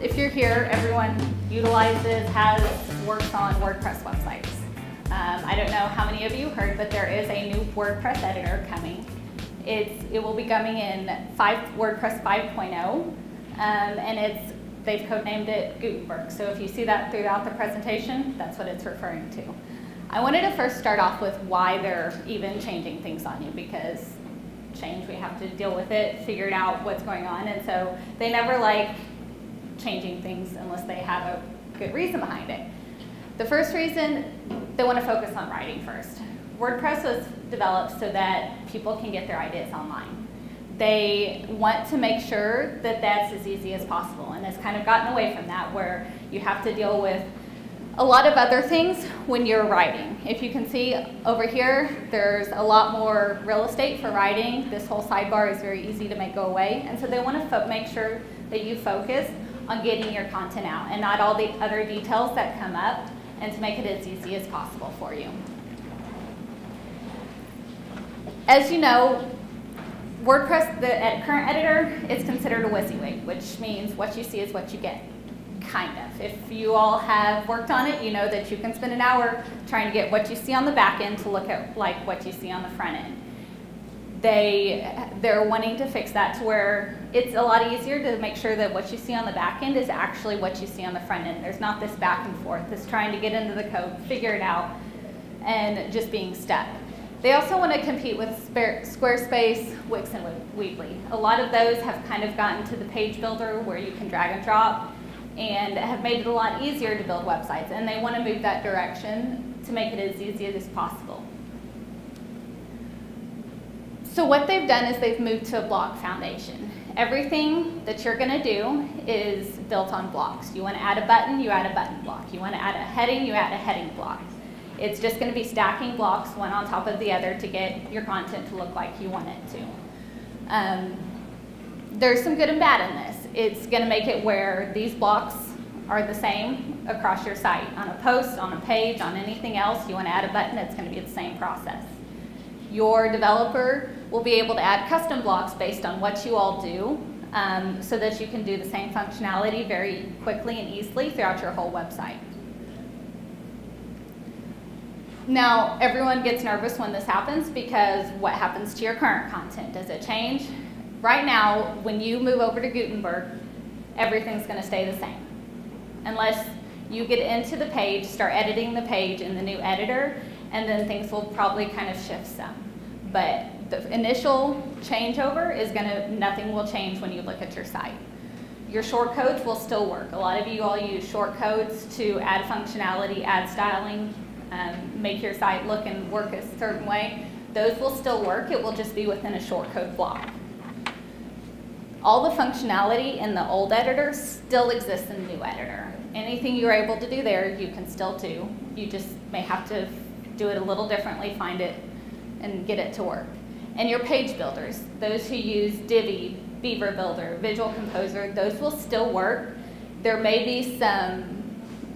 if you're here, everyone works on WordPress websites. I don't know how many of you heard, but there is a new WordPress editor coming. It will be coming in WordPress 5.0, and they've codenamed it Gutenberg. So if you see that throughout the presentation, that's what it's referring to. I wanted to first start off with why they're even changing things on you, because change, we have to deal with it, figure out what's going on, and so they never like changing things unless they have a good reason behind it. The first reason, they want to focus on writing first. WordPress was developed so that people can get their ideas online. They want to make sure that that's as easy as possible, and it's kind of gotten away from that, where you have to deal with a lot of other things when you're writing. If you can see over here, there's a lot more real estate for writing. This whole sidebar is very easy to make go away, and so they want to make sure that you focus on getting your content out and not all the other details that come up, and to make it as easy as possible for you. As you know, WordPress, the current editor, is considered a WYSIWYG, which means what you see is what you get, kind of. If you all have worked on it, you know that you can spend an hour trying to get what you see on the back end to look at like what you see on the front end. They're wanting to fix that to where it's a lot easier to make sure that what you see on the back end is actually what you see on the front end. There's not this back and forth, this trying to get into the code, figure it out, and just being stuck. They also want to compete with Squarespace, Wix, and Weebly. A lot of those have kind of gotten to the page builder where you can drag and drop, and have made it a lot easier to build websites, and they want to move that direction to make it as easy as possible. So what they've done is they've moved to a block foundation. Everything that you're going to do is built on blocks. You want to add a button, you add a button block. You want to add a heading, you add a heading block. It's just going to be stacking blocks one on top of the other to get your content to look like you want it to. There's some good and bad in this. It's going to make it where these blocks are the same across your site. On a post, on a page, on anything else, you want to add a button, it's going to be the same process. Your developer will be able to add custom blocks based on what you all do, so that you can do the same functionality very quickly and easily throughout your whole website. Now, everyone gets nervous when this happens, because what happens to your current content? Does it change? Right now, when you move over to Gutenberg, everything's going to stay the same. Unless you get into the page, start editing the page in the new editor, and then things will probably kind of shift some. But the initial changeover is nothing will change when you look at your site. Your shortcodes will still work. A lot of you all use shortcodes to add functionality, add styling, make your site look and work a certain way. Those will still work. It will just be within a shortcode block. All the functionality in the old editor still exists in the new editor. Anything you're able to do there, you can still do. You just may have to do it a little differently, find it, and get it to work. And your page builders, those who use Divi, Beaver Builder, Visual Composer, those will still work. There may be some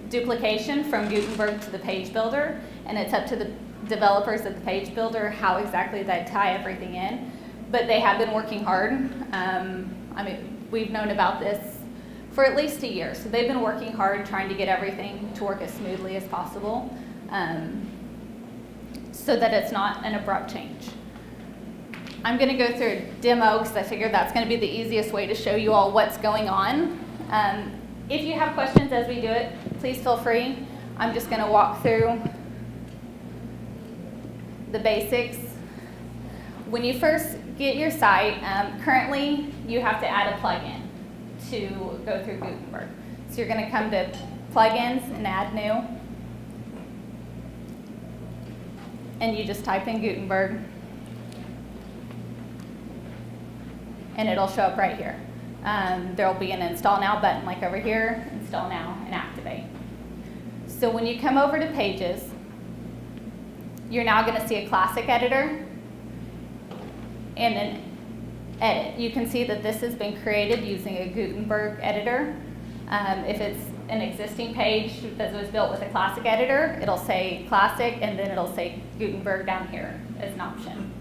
duplication from Gutenberg to the page builder, and it's up to the developers at the page builder how exactly they tie everything in. But they have been working hard. I mean, we've known about this for at least a year, so they've been working hard trying to get everything to work as smoothly as possible, so that it's not an abrupt change. I'm going to go through a demo because I figured that's going to be the easiest way to show you all what's going on. If you have questions as we do it, please feel free. I'm just going to walk through the basics. When you first get your site, currently you have to add a plugin to go through Gutenberg. So you're going to come to Plugins and Add New. And you just type in Gutenberg. And it'll show up right here. There will be an Install Now button like over here, Install Now, and Activate. So when you come over to Pages, you're now going to see a classic editor and an edit. You can see that this has been created using a Gutenberg editor. If it's an existing page that was built with a classic editor, it'll say classic, and then it'll say Gutenberg down here as an option.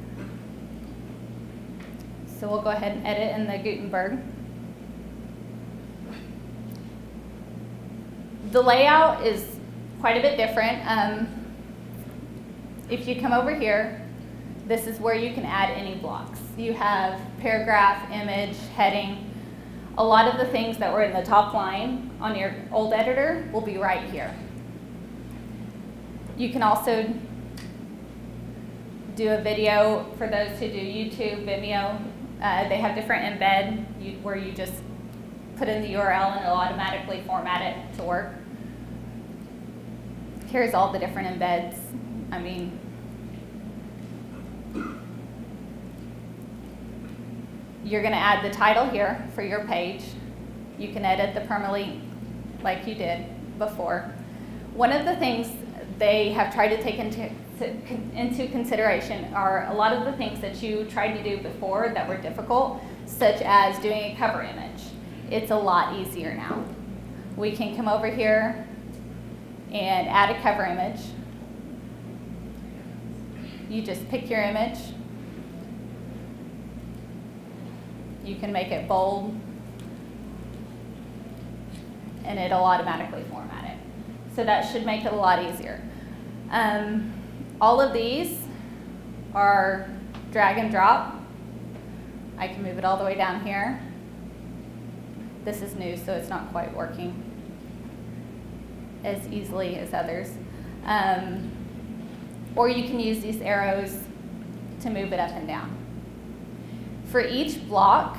So we'll go ahead and edit in the Gutenberg. The layout is quite a bit different. If you come over here, this is where you can add any blocks. You have paragraph, image, heading. A lot of the things that were in the top line on your old editor will be right here. You can also do a video for those who do YouTube, Vimeo. They have different embed where you just put in the URL and it'll automatically format it to work. Here's all the different embeds. I mean, you're going to add the title here for your page. You can edit the permalink like you did before. One of the things they have tried to take into consideration are a lot of the things that you tried to do before that were difficult, such as doing a cover image. It's a lot easier now. We can come over here and add a cover image. You just pick your image. You can make it bold, and it'll automatically format it. So that should make it a lot easier. All of these are drag and drop. I can move it all the way down here. This is new, so it's not quite working as easily as others. Or you can use these arrows to move it up and down. For each block,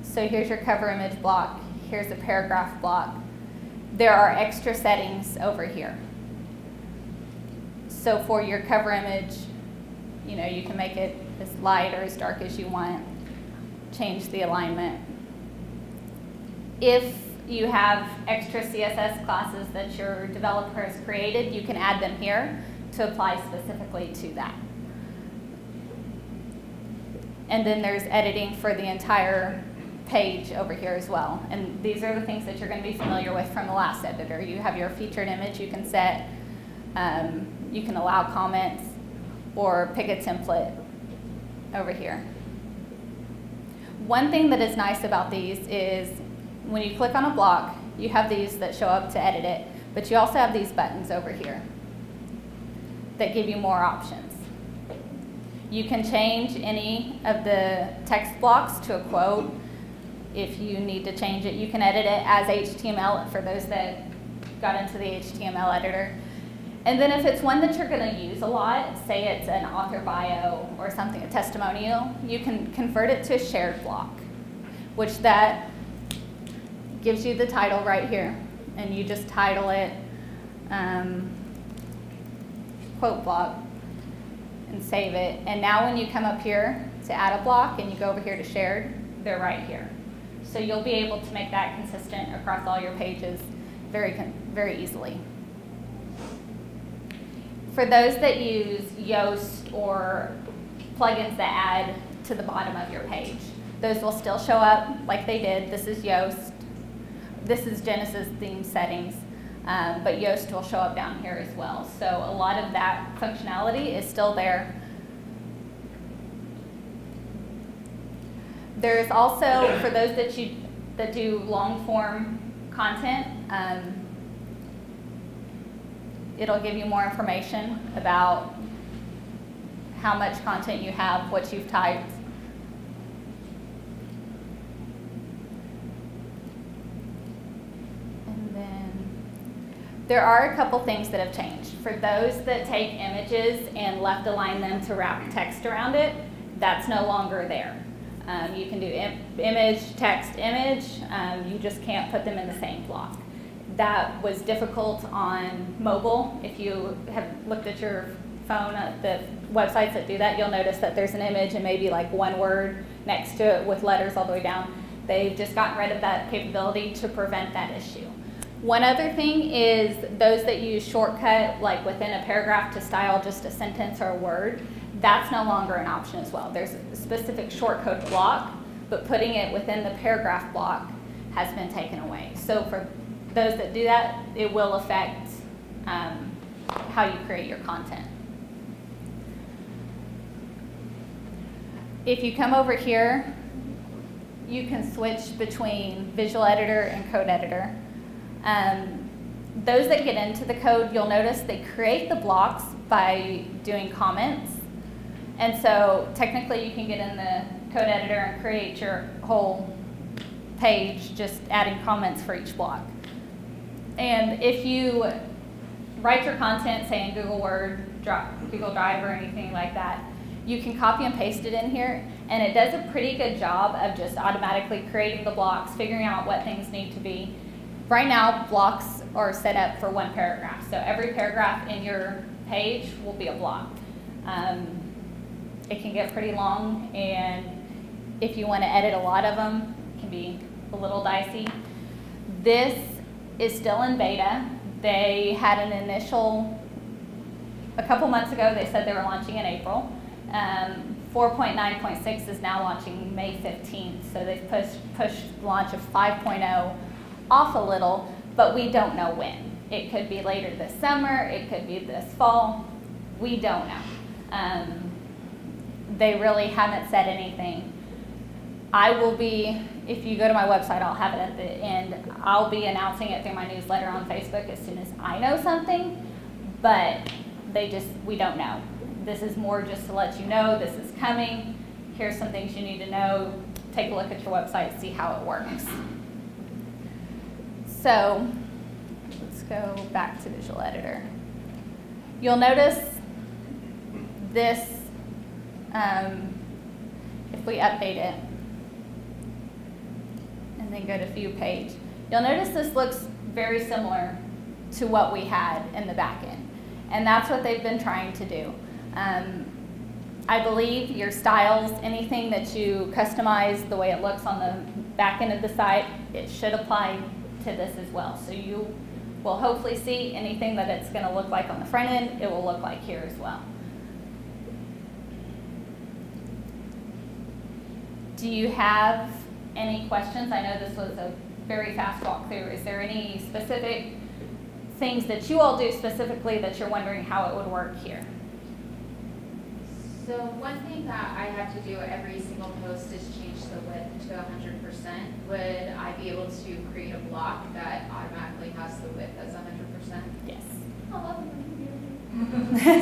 so here's your cover image block, here's a paragraph block, there are extra settings over here. So for your cover image, you can make it as light or as dark as you want, change the alignment. If you have extra CSS classes that your developer has created, you can add them here to apply specifically to that. And then there's editing for the entire page over here as well. And these are the things that you're going to be familiar with from the last editor. You have your featured image you can set. You can allow comments or pick a template over here. One thing that is nice about these is when you click on a block, you have these that show up to edit it, but you also have these buttons over here that give you more options. You can change any of the text blocks to a quote. If you need to change it, you can edit it as HTML for those that got into the HTML editor. And then if it's one that you're going to use a lot, say it's an author bio or something, a testimonial, you can convert it to a shared block, which that gives you the title right here. And you just title it quote block and save it. And now when you come up here to add a block and you go over here to shared, they're right here. So you'll be able to make that consistent across all your pages very easily. For those that use Yoast or plugins that add to the bottom of your page, those will still show up like they did. This is Yoast. This is Genesis theme settings, but Yoast will show up down here as well. So a lot of that functionality is still there. There's also, for those that do long form content, it'll give you more information about how much content you have, what you've typed. And then there are a couple things that have changed. For those that take images and left align them to wrap text around it, that's no longer there. You can do image, text, image. You just can't put them in the same block. That was difficult on mobile. If you have looked at your phone, the websites that do that, you'll notice that there's an image and maybe like one word next to it with letters all the way down. They've just gotten rid of that capability to prevent that issue. One other thing is those that use shortcut, like within a paragraph to style just a sentence or a word, that's no longer an option as well. There's a specific shortcode block, but putting it within the paragraph block has been taken away. So for those that do that, it will affect how you create your content. If you come over here, you can switch between Visual Editor and Code Editor. those that get into the code, you'll notice they create the blocks by doing comments. And so technically you can get in the code editor and create your whole page just adding comments for each block. And if you write your content, say in Google Word, Google Drive, or anything like that, you can copy and paste it in here, and it does a pretty good job of just automatically creating the blocks, figuring out what things need to be. Right now, blocks are set up for one paragraph, so every paragraph in your page will be a block. It can get pretty long, and if you want to edit a lot of them, it can be a little dicey. This is still in beta. They had an initial, a couple months ago, they said they were launching in April. 4.9.6 is now launching May 15th, so they've pushed launch of 5.0 off a little, but we don't know when. It could be later this summer, it could be this fall, we don't know. They really haven't said anything. I will be, if you go to my website, I'll have it at the end. I'll be announcing it through my newsletter on Facebook as soon as I know something, but we don't know. This is more just to let you know this is coming. Here's some things you need to know. Take a look at your website, see how it works. So let's go back to Visual Editor. You'll notice this, if we update it, and then go to View Page, you'll notice this looks very similar to what we had in the back end. And that's what they've been trying to do. I believe your styles, anything that you customize the way it looks on the back end of the site, it should apply to this as well. So you will hopefully see anything that it's going to look like on the front end, it will look like here as well. Do you have any questions? I know this was a very fast walkthrough. Is there any specific things that you all do specifically that you're wondering how it would work here? So one thing that I have to do every single post is change the width to 100%. Would I be able to create a block that automatically has the width as 100%? Yes.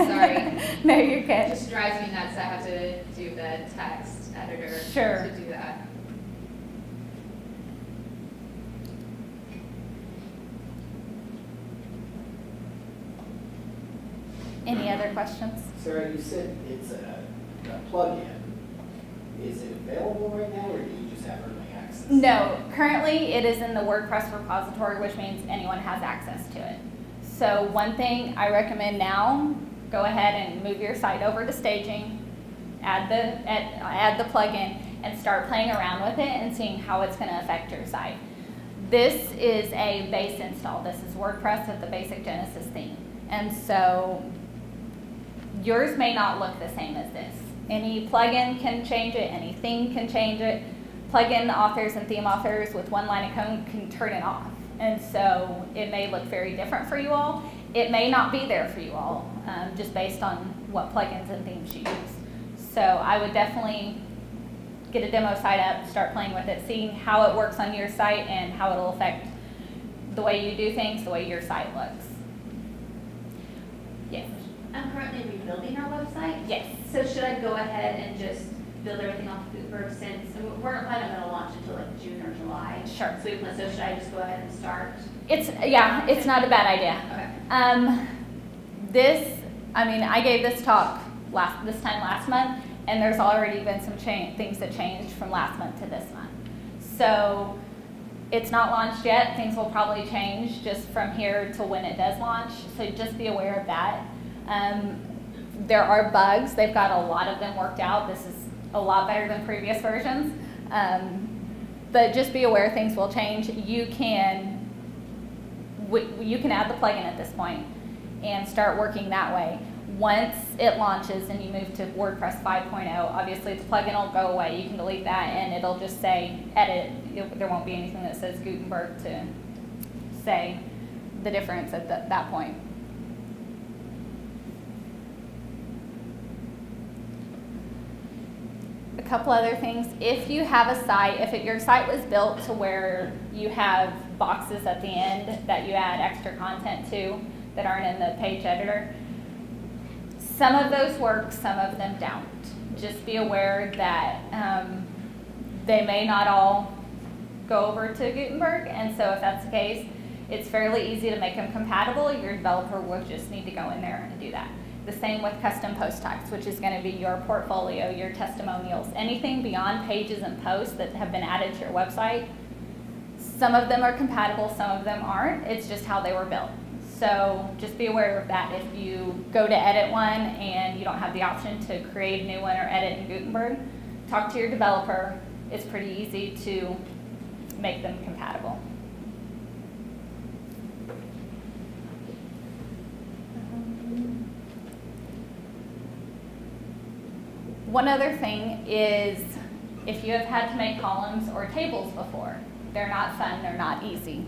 Sorry. No, you're good. It just drives me nuts. I have to do the text editor to do that. Any other questions? Sarah, you said it's a plugin. Is it available right now, or do you just have early access? No, currently it is in the WordPress repository, which means anyone has access to it. So one thing I recommend now, go ahead and move your site over to staging, add the plugin, and start playing around with it and seeing how it's going to affect your site. This is a base install. This is WordPress with the basic Genesis theme. And so yours may not look the same as this. Any plugin can change it, any theme can change it. Plugin authors and theme authors with one line of code can turn it off. And so it may look very different for you all. It may not be there for you all, just based on what plugins and themes you use. So I would definitely get a demo site up, start playing with it, seeing how it works on your site and how it'll affect the way you do things, the way your site looks. Yes? I'm currently rebuilding our website. Yes. So should I go ahead and just build everything off of Gutenberg since we're not planning on launch until like June or July? Sure. So should I just go ahead and start? It's not a bad idea. Okay. I gave this talk this time last month, and there's already been some things that changed from last month to this month. So it's not launched yet. Things will probably change just from here to when it does launch. So just be aware of that. There are bugs. They've got a lot of them worked out. This is a lot better than previous versions. But just be aware things will change. You can add the plugin at this point and start working that way. Once it launches and you move to WordPress 5.0, obviously the plugin will go away. You can delete that and it'll just say edit. There won't be anything that says Gutenberg to say the difference at that point. A couple other things. If you have a site, if your site was built to where you have boxes at the end that you add extra content to that aren't in the page editor. Some of those work, some of them don't. Just be aware that they may not all go over to Gutenberg, and so if that's the case, it's fairly easy to make them compatible. Your developer will just need to go in there and do that. The same with custom post types, which is going to be your portfolio, your testimonials, anything beyond pages and posts that have been added to your website. Some of them are compatible, some of them aren't. It's just how they were built. So just be aware of that. If you go to edit one and you don't have the option to create a new one or edit in Gutenberg, talk to your developer. It's pretty easy to make them compatible. One other thing is if you have had to make columns or tables before, they're not fun, they're not easy.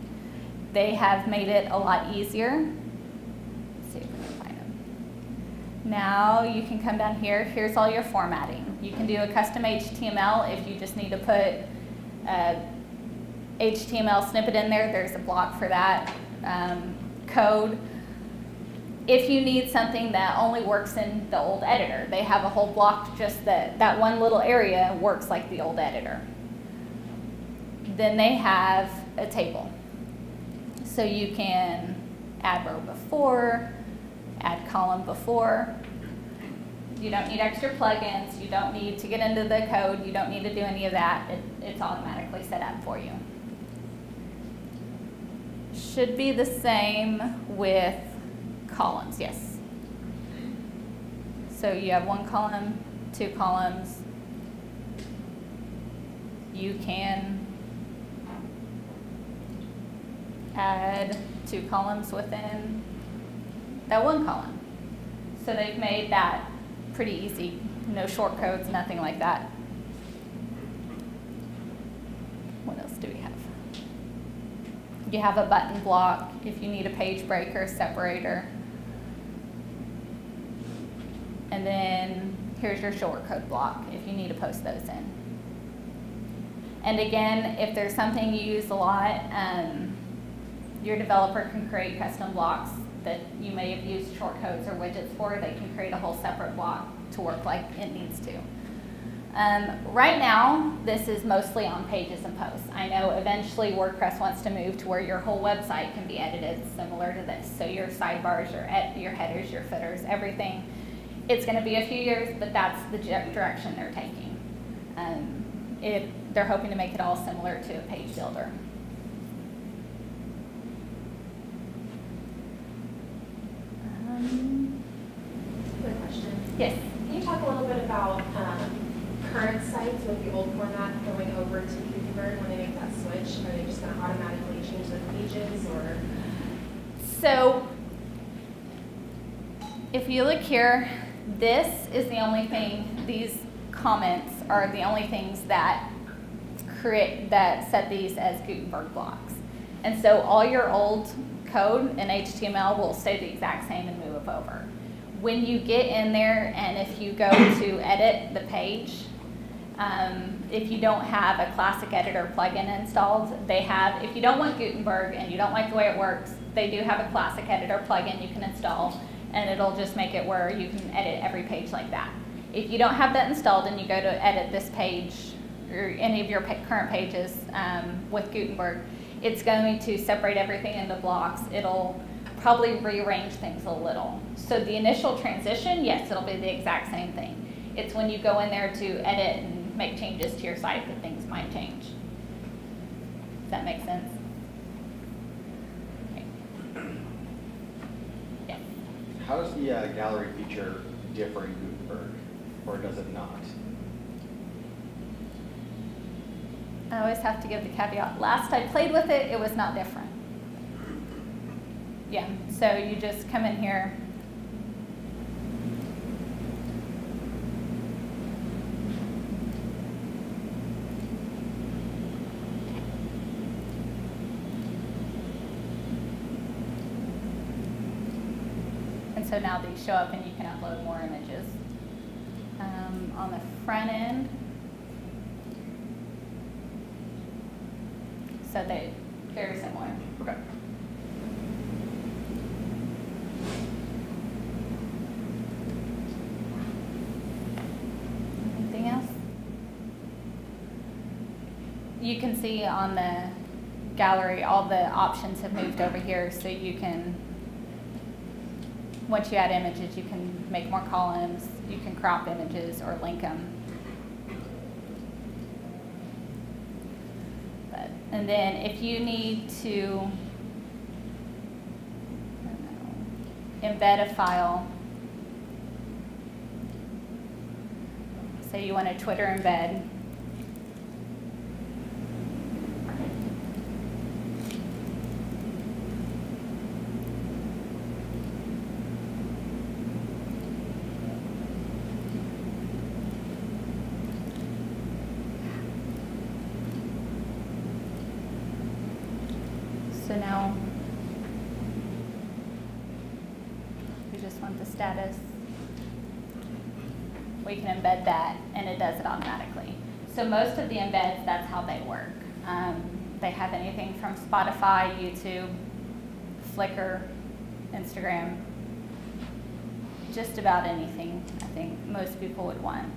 They have made it a lot easier. Let's see if we can find them. Now you can come down here. Here's all your formatting. You can do a custom HTML if you just need to put HTML snippet in there. There's a block for that. Code. If you need something that only works in the old editor, they have a whole block just that one little area works like the old editor. Then they have a table. So you can add row before, add column before. You don't need extra plugins. You don't need to get into the code. You don't need to do any of that. It's automatically set up for you. Should be the same with columns, yes. So you have one column, two columns. You can add two columns within that one column. So they've made that pretty easy. No short codes, nothing like that. What else do we have? You have a button block if you need a page breaker, separator. And then here's your shortcode block if you need to post those in. And again, if there's something you use a lot, your developer can create custom blocks that you may have used shortcodes or widgets for. They can create a whole separate block to work like it needs to. Right now, this is mostly on pages and posts. I know eventually WordPress wants to move to where your whole website can be edited similar to this. So your sidebars, your headers, your footers, everything. It's going to be a few years, but that's the direction they're taking. They're hoping to make it all similar to a page builder. Quick question. Yes. Can you talk a little bit about current sites with the old format going over to Gutenberg when they make that switch? Are they just going to automatically change the pages, or? So if you look here, this is the only thing, these comments are the only things that set these as Gutenberg blocks. And so all your old code in HTML will stay the exact same and move over. When you get in there and if you go to edit the page, if you don't have a classic editor plugin installed, they have, if you don't want Gutenberg and you don't like the way it works, they do have a classic editor plugin you can install, and it'll just make it where you can edit every page like that. If you don't have that installed and you go to edit this page or any of your current pages with Gutenberg, it's going to separate everything into blocks. It'll probably rearrange things a little. So the initial transition, yes, it'll be the exact same thing. It's when you go in there to edit and make changes to your site that things might change. Does that make sense? Okay. Yeah. How does the gallery feature differ in Gutenberg, or does it not? I always have to give the caveat. Last I played with it, it was not different. Yeah, so you just come in here. And so now these show up and you can upload more images. On the front end, so very similar. Okay. Anything else? You can see on the gallery all the options have moved over here, so you can, once you add images, you can make more columns, you can crop images or link them. And then if you need to embed a file, say you want a Twitter embed, so now we just want the status. We can embed that and it does it automatically. So most of the embeds, that's how they work. They have anything from Spotify, YouTube, Flickr, Instagram, just about anything I think most people would want.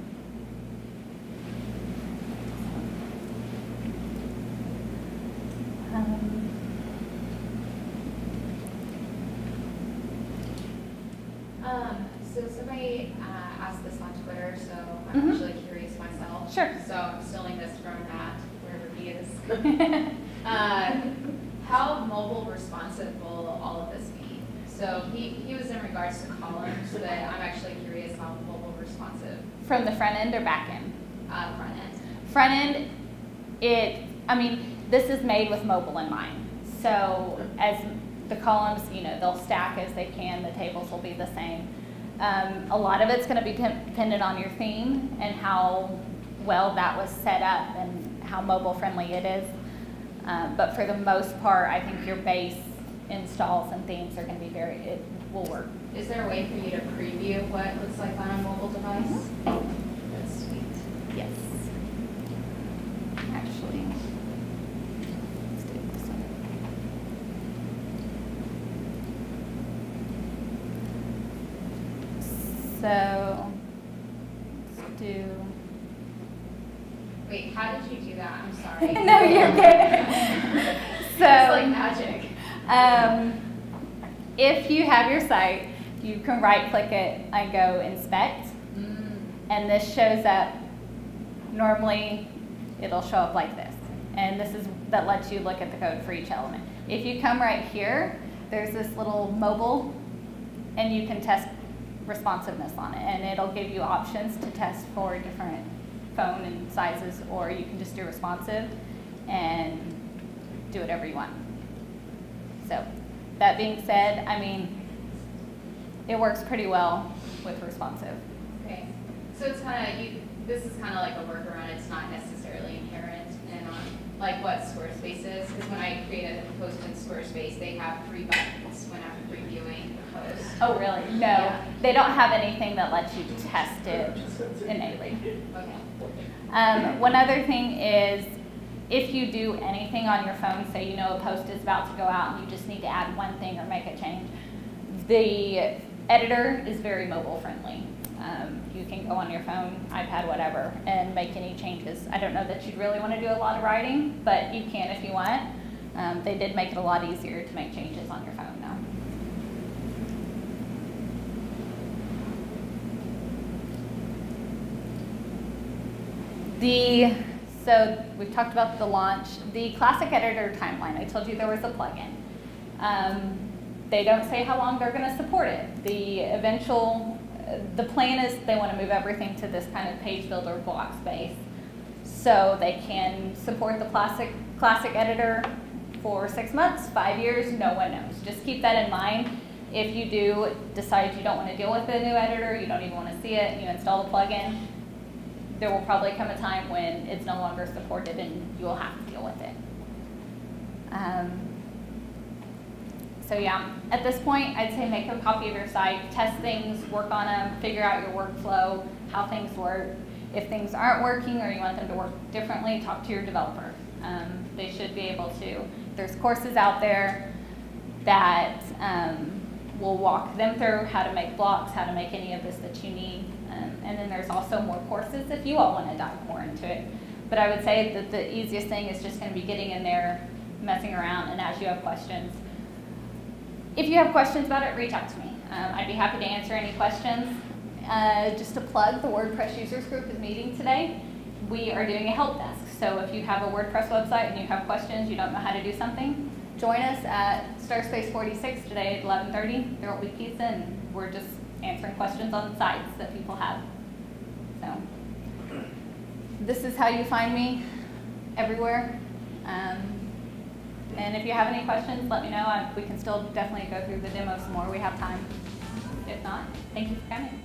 So somebody asked this on Twitter, so I'm actually curious myself. Sure. So I'm stealing this from Matt, wherever he is. How mobile responsive will all of this be? So he was in regards to columns, but I'm actually curious how mobile responsive. From the front end or back end? Front end. Front end, I mean, this is made with mobile in mind. So as the columns, they'll stack as they can, the tables will be the same. A lot of it's going to be dependent on your theme and how well that was set up and how mobile friendly it is. But for the most part, I think your base installs and themes are going to be it will work. Is there a way for you to preview what it looks like on a mobile device? That's sweet. Yes. Actually, let's do this one. So let's do. Wait, how did you do that? I'm sorry. No, you're good. So it's like magic. If you have your site, you can right-click it and go inspect, and this shows up. Normally, it'll show up like this, and that lets you look at the code for each element. If you come right here, there's this little mobile, and you can test responsiveness on it, and it'll give you options to test for different phone and sizes, or you can just do responsive and do whatever you want. So that being said, I mean, it works pretty well with responsive. Okay, so it's this is kind of like a workaround. It's not necessarily inherent in like what Squarespace is, because when I create a post in Squarespace, they have 3 buttons when I'm reviewing the post. Oh, really? No, Yeah. They don't have anything that lets you test it innately. Okay. One other thing is, if you do anything on your phone, say a post is about to go out and you just need to add one thing or make a change, the editor is very mobile friendly. You can go on your phone, iPad, whatever, and make any changes. I don't know that you'd really want to do a lot of writing, but you can if you want. They did make it a lot easier to make changes on your phone now. So we've talked about the launch. The classic editor timeline, I told you there was a plugin. They don't say how long they're going to support it. The plan is they want to move everything to this kind of page builder block space. So they can support the classic editor for 6 months, 5 years, no one knows. Just keep that in mind. If you do decide you don't want to deal with the new editor, you don't even want to see it, and you install the plugin, there will probably come a time when it's no longer supported and you will have to deal with it. So yeah, at this point, I'd say make a copy of your site, test things, work on them, figure out your workflow, how things work. If things aren't working or you want them to work differently, talk to your developer. They should be able to. There's courses out there that will walk them through how to make blocks, how to make any of this that you need. And then there's also more courses if you all want to dive more into it. But I would say that the easiest thing is just going to be getting in there, messing around, and as you have questions. If you have questions about it, reach out to me. I'd be happy to answer any questions. Just to plug, the WordPress users group is meeting today. We are doing a help desk. So if you have a WordPress website and you have questions, you don't know how to do something, join us at Starspace 46 today at 11:30. There will be pizza, and we're just answering questions on the sites that people have. So this is how you find me everywhere. And if you have any questions, let me know. We can still definitely go through the demo some more. We have time. If not, thank you for coming.